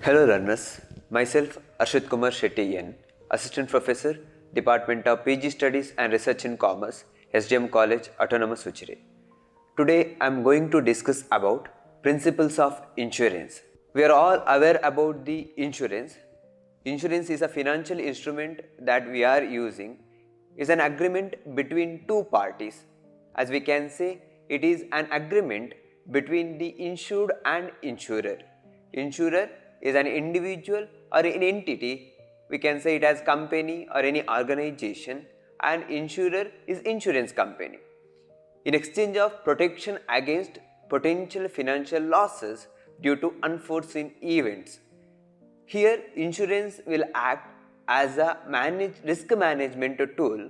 Hello learners, myself Harshith Kumar Shetty N, Assistant Professor, Department of PG Studies and Research in Commerce, SDM College, Autonomous Uchire. Today I am going to discuss about principles of insurance. We are all aware about the insurance. Insurance is a financial instrument that we are using. It is an agreement between two parties. As we can say, it is an agreement between the insured and insurer. Insurer is an individual or an entity. We can say it as company or any organization, and insurer is insurance company. In exchange of protection against potential financial losses due to unforeseen events. Here, insurance will act as a risk management tool.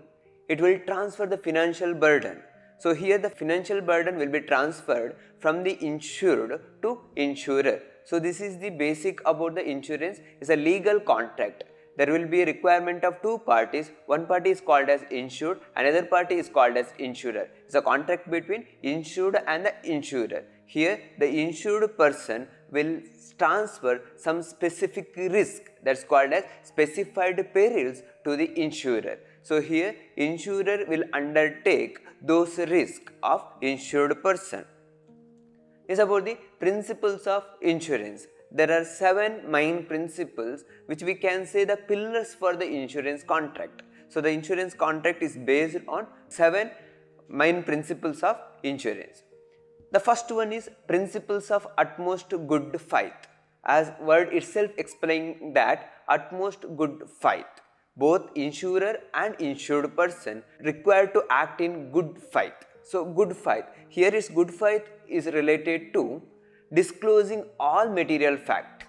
It will transfer the financial burden. So here the financial burden will be transferred from the insured to insurer. So this is the basic about the insurance. It's a legal contract. There will be a requirement of two parties. One party is called as insured, another party is called as insurer. It's a contract between insured and the insurer. Here the insured person will transfer some specific risk, that's called as specified perils, to the insurer. So here insurer will undertake those risks of insured person. Is about the principles of insurance. There are 7 main principles which we can say the pillars for the insurance contract. So the insurance contract is based on 7 main principles of insurance. The first one is principles of utmost good faith. As word itself explaining that utmost good faith. Both insurer and insured person required to act in good faith. So good faith, here is good faith is related to disclosing all material fact.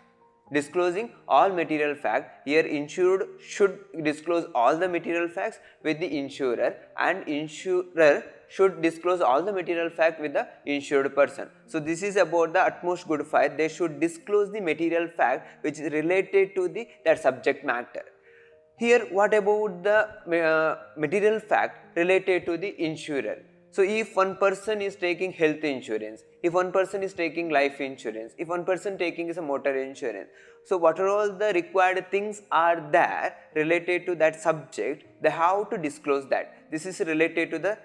Disclosing all material fact, here insured should disclose all the material facts with the insurer, and insurer should disclose all the material fact with the insured person. So this is about the utmost good faith. They should disclose the material fact which is related to their subject matter. Here what about the material fact related to the insurer? So if one person is taking health insurance, if one person is taking life insurance, if one person taking is a motor insurance, so what are all the required things are there related to that subject, they have to disclose that. This is related to the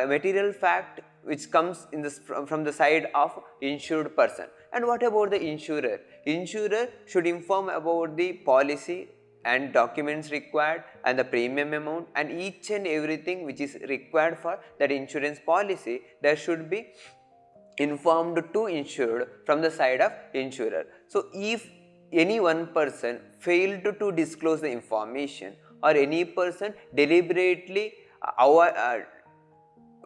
material fact which comes in this from the side of insured person. And what about the insurer? Insurer should inform about the policy and documents required and the premium amount and each and everything which is required for that insurance policy, that should be informed to insured from the side of insurer. So if any one person failed to disclose the information, or any person deliberately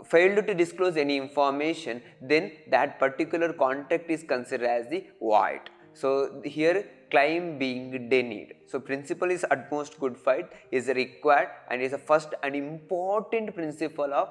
failed to disclose any information, then that particular contract is considered as the void. So here claim being denied. So principle is utmost good faith is required and is a first and important principle of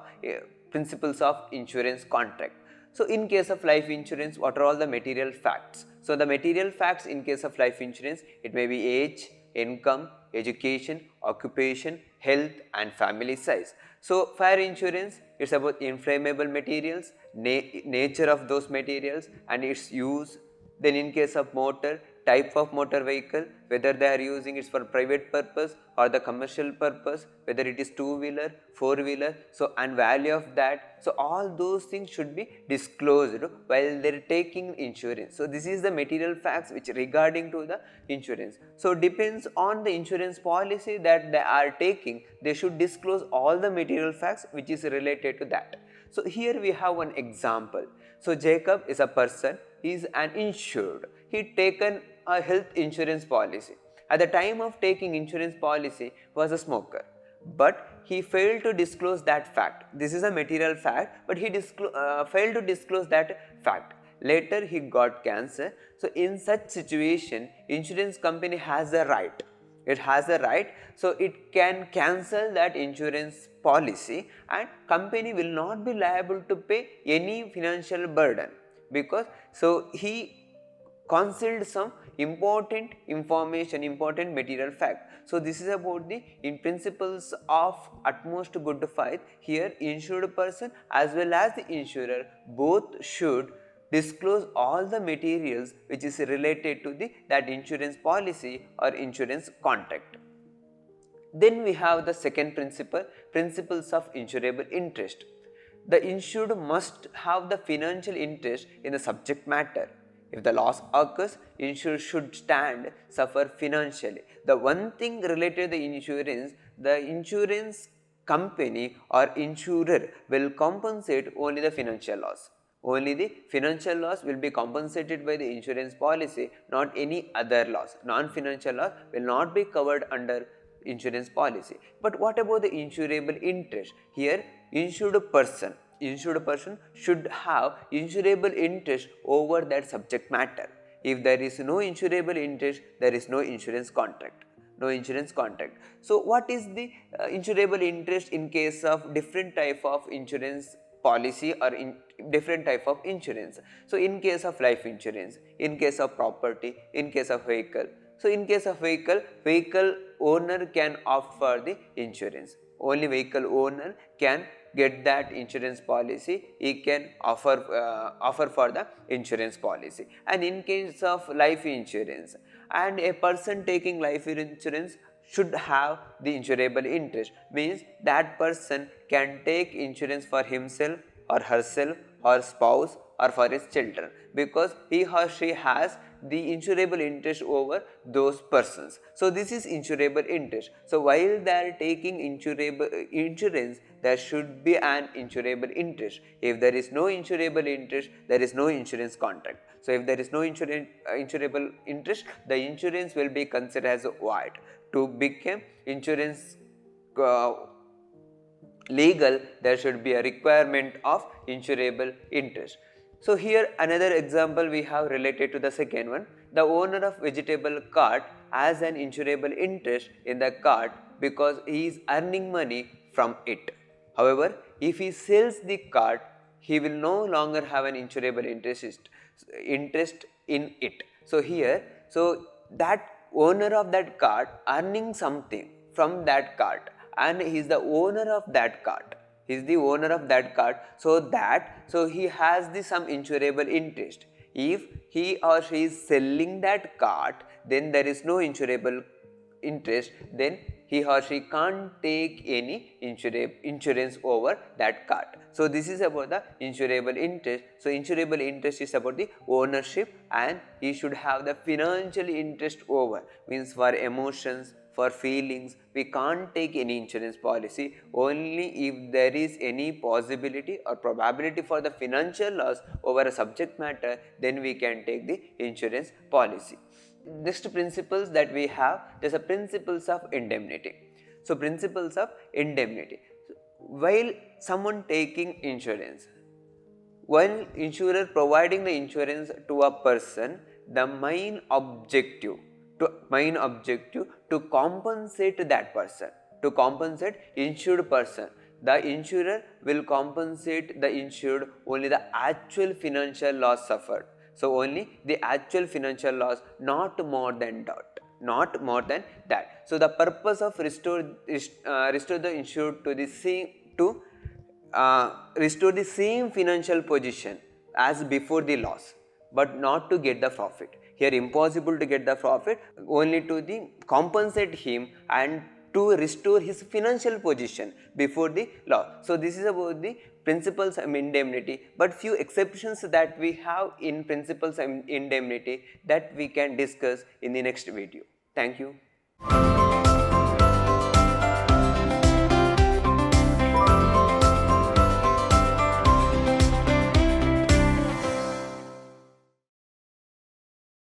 principles of insurance contract. So in case of life insurance, what are all the material facts? So the material facts in case of life insurance, it may be age, income, education, occupation, health and family size. So fire insurance, it's about inflammable materials, nature of those materials and its use. Then in case of motor, type of motor vehicle, whether they are using it for private purpose or the commercial purpose, whether it is 2-wheeler, 4-wheeler, so and value of that. So all those things should be disclosed while they are taking insurance. So this is the material facts which regarding to the insurance. So depends on the insurance policy that they are taking, they should disclose all the material facts which is related to that. So here we have one example. So Jacob is a person, he is an insured. He taken a health insurance policy. At the time of taking insurance policy was a smoker, but he failed to disclose that fact. This is a material fact, but he failed to disclose that fact. Later he got cancer. So in such situation, insurance company has the right. It has the right, so it can cancel that insurance policy and company will not be liable to pay any financial burden, because so he concealed some important information, important material fact. So this is about the principles of utmost good faith. Here insured person as well as the insurer both should disclose all the materials which is related to that insurance policy or insurance contract. Then we have the second principle, principles of insurable interest. The insured must have the financial interest in the subject matter. If the loss occurs, insured should suffer financially. The one thing related to the insurance company or insurer will compensate only the financial loss. Only the financial loss will be compensated by the insurance policy, not any other loss. Non-financial loss will not be covered under insurance policy. But what about the insurable interest? Here, insured person should have insurable interest over that subject matter. If there is no insurable interest, there is no insurance contract. No insurance contract. So what is the insurable interest in case of different type of insurance policy or in different type of insurance? So in case of life insurance, in case of property, in case of vehicle. So in case of vehicle owner can opt for the insurance. Only vehicle owner can get that insurance policy, he can offer for the insurance policy. And in case of life insurance, and a person taking life insurance should have the insurable interest, means that person can take insurance for himself or herself or spouse or for his children, because he or she has the insurable interest over those persons. So this is insurable interest. So while they are taking insurance, there should be an insurable interest. If there is no insurable interest, there is no insurance contract. So if there is no insurable interest, the insurance will be considered as void. To become insurance legal, there should be a requirement of insurable interest. So here another example we have related to the second one. The owner of vegetable cart has an insurable interest in the cart because he is earning money from it. However, if he sells the cart, he will no longer have an insurable interest in it. So here, so that owner of that cart earning something from that cart, and he is the owner of that cart. He is the owner of that cart, so he has some insurable interest. If he or she is selling that cart, then there is no insurable interest, then he or she can't take any insurance over that cart. So this is about the insurable interest. So insurable interest is about the ownership, and he should have the financial interest over, means for emotions, for feelings, we can't take any insurance policy. Only if there is any possibility or probability for the financial loss over a subject matter, then we can take the insurance policy. Next principles that we have, there are principles of indemnity. So principles of indemnity. While someone taking insurance, while insurer providing the insurance to a person, the main objective to compensate that person, to compensate insured person. The insurer will compensate the insured only the actual financial loss suffered. So only the actual financial loss, not more than that. Not more than that. So the purpose of restore the insured to the restore the same financial position as before the loss, but not to get the profit. Here impossible to get the profit, only to compensate him and to restore his financial position before the loss. So this is about the principles of indemnity, but few exceptions that we have in principles of indemnity that we can discuss in the next video. Thank you.